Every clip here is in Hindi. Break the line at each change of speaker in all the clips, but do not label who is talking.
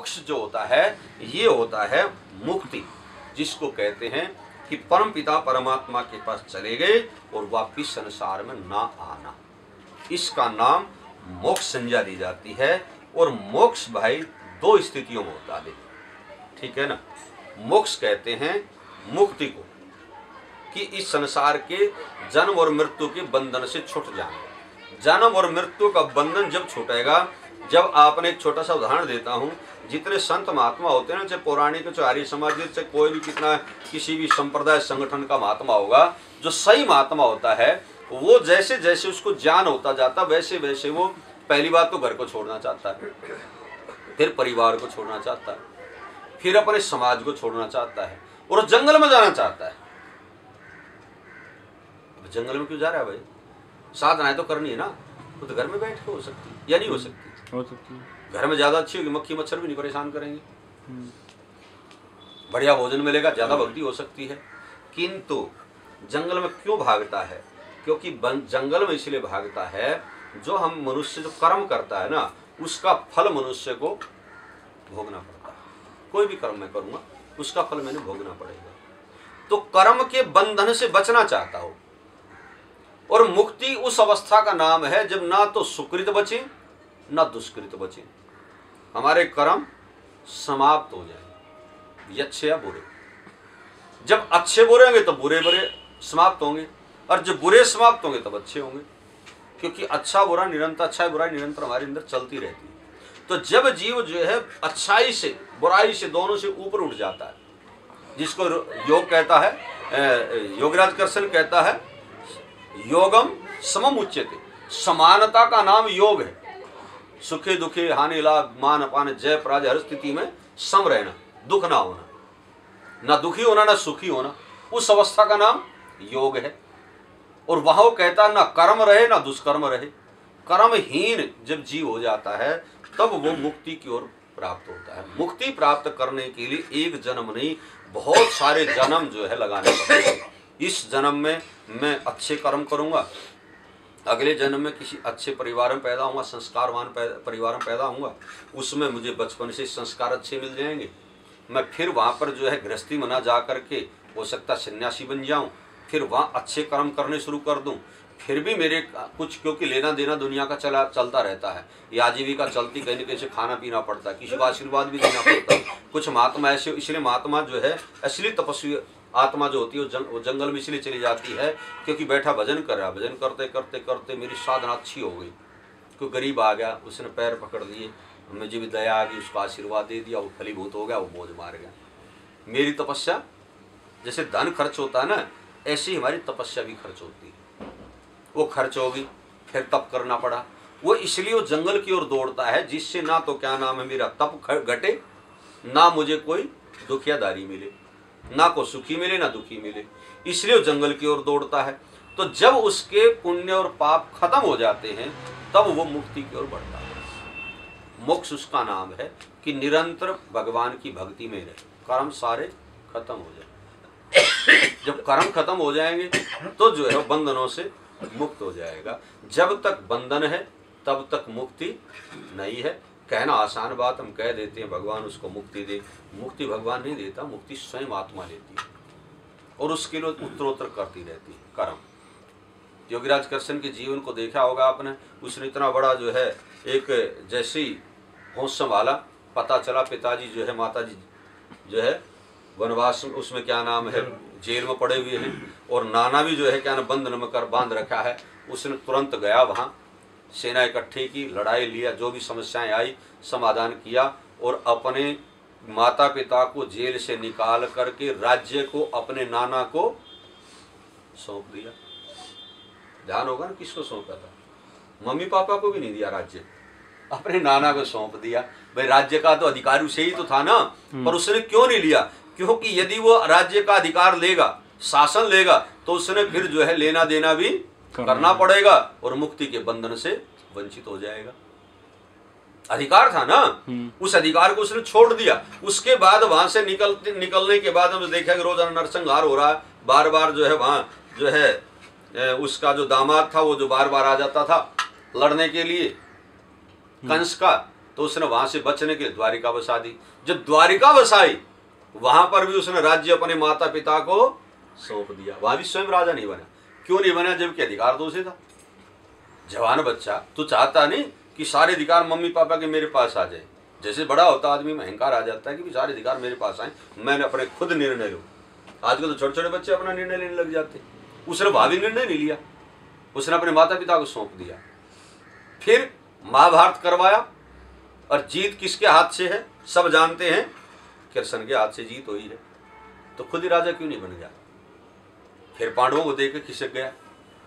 मोक्ष जो होता है ये होता है मुक्ति, जिसको कहते हैं कि परम पिता परमात्मा के पास चले गए और वापिस संसार में ना आना, इसका नाम मोक्ष संज्ञा दी जाती है। और मोक्ष भाई दो स्थितियों में होता है, ठीक है ना। मोक्ष कहते हैं मुक्ति को, कि इस संसार के जन्म और मृत्यु के बंधन से छूट जाना। जन्म और मृत्यु का बंधन जब छूटेगा, जब आपने एक छोटा सा उदाहरण देता हूँ, जितने संत महात्मा होते हैं ना, चाहे पौराणिक चाहे आर्य समाज चाहे कोई भी कितना किसी भी संप्रदाय संगठन का महात्मा होगा, जो सही महात्मा होता है वो जैसे जैसे उसको ज्ञान होता जाता वैसे वैसे वो पहली बात तो घर को छोड़ना चाहता है, फिर परिवार को छोड़ना चाहता है, फिर अपने समाज को छोड़ना चाहता है और जंगल में जाना चाहता है। जंगल में क्यों जा रहा है भाई? साधनाएं तो करनी है ना, तो घर में बैठ के हो सकती है या नहीं हो सकती?
हो सकती है।
घर में ज्यादा अच्छी होगी, मक्खी मच्छर भी नहीं परेशान करेंगे, बढ़िया भोजन मिलेगा, ज्यादा भक्ति हो सकती है। किंतु जंगल में क्यों भागता है? क्योंकि जंगल में इसलिए भागता है, जो हम मनुष्य जो कर्म करता है ना, उसका फल मनुष्य को भोगना पड़ता है। कोई भी कर्म मैं करूंगा उसका फल मैंने भोगना पड़ेगा, तो कर्म के बंधन से बचना चाहता हो। और मुक्ति उस अवस्था का नाम है जब ना तो सुकृत बचे ना दुष्कृत बचे, हमारे कर्म समाप्त हो जाए, अच्छे या बुरे। जब अच्छे बुरे होंगे तो बुरे बुरे समाप्त होंगे, और जब बुरे समाप्त होंगे तब अच्छे होंगे, क्योंकि अच्छा बुरा निरंतर, अच्छा बुराई निरंतर हमारे अंदर चलती रहती है। तो जब जीव जो है अच्छाई से बुराई से दोनों से ऊपर उठ जाता है, जिसको योग कहता है, योगराज कृष्ण कहता है योगम समम उच्यते, समानता का नाम योग है। सुखे दुखे हानि लाभ मान अपान जय पराजय हर स्थिति में सम रहना, दुख ना होना, ना दुखी होना ना सुखी होना, उस अवस्था का नाम योग है। और वह वो कहता ना कर्म रहे ना दुष्कर्म रहे। कर्महीन जब जीव हो जाता है तब वो मुक्ति की ओर प्राप्त होता है। मुक्ति प्राप्त करने के लिए एक जन्म नहीं, बहुत सारे जन्म जो है लगाने पड़ते हैं। इस जन्म में मैं अच्छे कर्म करूंगा, अगले जन्म में किसी अच्छे परिवार में पैदा होऊंगा, संस्कारवान परिवार में पैदा होऊंगा, उसमें मुझे बचपन से संस्कार अच्छे मिल जाएंगे। मैं फिर वहाँ पर जो है गृहस्थी में ना जा करके हो सकता सन्यासी बन जाऊँ, फिर वहाँ अच्छे कर्म करने शुरू कर दूँ, फिर भी मेरे कुछ, क्योंकि लेना देना दुनिया का चलता रहता है, ये आजीविका चलती, कहीं न कहीं से खाना पीना पड़ता है, किसी को आशीर्वाद भी देना पड़ता है। कुछ महात्मा ऐसे, इसलिए महात्मा जो है असली तपस्वी आत्मा जो होती है वो जंगल में इसलिए चली जाती है क्योंकि बैठा भजन कर रहा, भजन करते करते करते मेरी साधना अच्छी हो गई। कोई गरीब आ गया, उसने पैर पकड़ लिए, मुझे भी दया आ गई, उसको आशीर्वाद दे दिया, वो फलीभूत हो गया, वो मौज मार गया। मेरी तपस्या जैसे धन खर्च होता है ना, ऐसी हमारी तपस्या भी खर्च होती है। वो खर्च होगी, फिर तप करना पड़ा, वो इसलिए वो जंगल की ओर दौड़ता है, जिससे ना तो क्या नाम है मेरा तप घटे, ना मुझे कोई दुखियादारी मिले, ना को सुखी मिले ना दुखी मिले, इसलिए वो जंगल की ओर दौड़ता है। तो जब उसके पुण्य और पाप खत्म हो जाते हैं तब वो मुक्ति की ओर बढ़ता है। मोक्ष उसका नाम है कि निरंतर भगवान की भक्ति में रहे, कर्म सारे खत्म हो जाए। जब कर्म खत्म हो जाएंगे तो जो है बंधनों से मुक्त हो जाएगा। जब तक बंधन है तब तक मुक्ति नहीं है। कहना आसान बात, हम कह देते हैं भगवान उसको मुक्ति दे, मुक्ति भगवान नहीं देता, मुक्ति स्वयं आत्मा लेती है और उसके लिए उत्तरोत्तर करती रहती है कर्म। योगीराज कृष्ण के जीवन को देखा होगा आपने, उसने इतना बड़ा जो है एक जैसे ही होश संभाला, पता चला पिताजी जो है माताजी जो है वनवास उसमें क्या नाम है जेल में पड़े हुए हैं, और नाना भी जो है क्या नाम बंधन में कर बांध रखा है। उसने तुरंत गया वहाँ, सेना इकट्ठी की, लड़ाई लिया, जो भी समस्याएं आई समाधान किया, और अपने माता पिता को जेल से निकाल करके राज्य को अपने नाना को सौंप दिया। ध्यान होगा ना किसको सौंपा था? मम्मी पापा को भी नहीं दिया राज्य, अपने नाना को सौंप दिया। भाई राज्य का तो अधिकार उसे ही तो था ना, पर उसने क्यों नहीं लिया? क्योंकि यदि वो राज्य का अधिकार लेगा, शासन लेगा, तो उसने फिर जो है लेना देना भी करना पड़ेगा और मुक्ति के बंधन से वंचित हो जाएगा। अधिकार था ना, उस अधिकार को उसने छोड़ दिया। उसके बाद वहां से निकलने के बाद हम देखा कि रोजाना नरसंहार हो रहा है, बार बार जो है वहां जो है उसका जो दामाद था वो जो बार बार आ जाता था लड़ने के लिए, कंस का, तो उसने वहां से बचने के लिए द्वारिका बसा दी। जब द्वारिका बसाई वहां पर भी उसने राज्य अपने माता पिता को सौंप दिया। वहां भी स्वयं राजा नहीं बना। क्यों नहीं बना? जबकि अधिकार तो उसे था। जवान बच्चा तो चाहता नहीं कि सारे अधिकार मम्मी पापा के मेरे पास आ जाए। जैसे बड़ा होता आदमी में अहंकार आ जाता है कि सारे अधिकार मेरे पास आए, मैंने अपने खुद निर्णय लूं। आजकल तो छोटे छोटे बच्चे अपना निर्णय लेने लग जाते। उसने भावी निर्णय नहीं लिया, उसने अपने माता पिता को सौंप दिया। फिर महाभारत करवाया और जीत किसके हाथ से है? सब जानते हैं, कृष्ण के हाथ से जीत हुई है। तो खुद ही राजा क्यों नहीं बन गया? फिर पांडवों को देख के खिसक गया।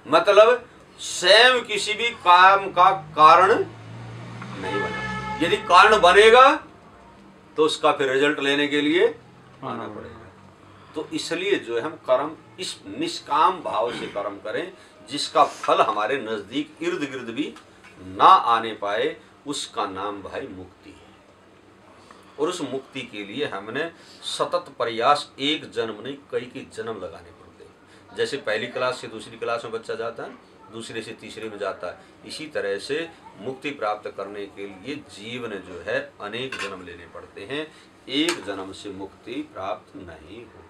मतलब स्वयं किसी भी काम का कारण नहीं बना। यदि कारण बनेगा तो उसका फिर रिजल्ट लेने के लिए आना पड़ेगा। तो इसलिए जो है हम कर्म इस निष्काम भाव से कर्म करें जिसका फल हमारे नजदीक इर्द गिर्द भी ना आने पाए, उसका नाम भाई मुक्ति है। और उस मुक्ति के लिए हमने सतत प्रयास, एक जन्म नहीं कई जन्म लगाने पड़ते हैं। जैसे पहली क्लास से दूसरी क्लास में बच्चा जाता है, दूसरे से तीसरे में जाता है, इसी तरह से मुक्ति प्राप्त करने के लिए जीवन जो है अनेक जन्म लेने पड़ते हैं। एक जन्म से मुक्ति प्राप्त नहीं होती।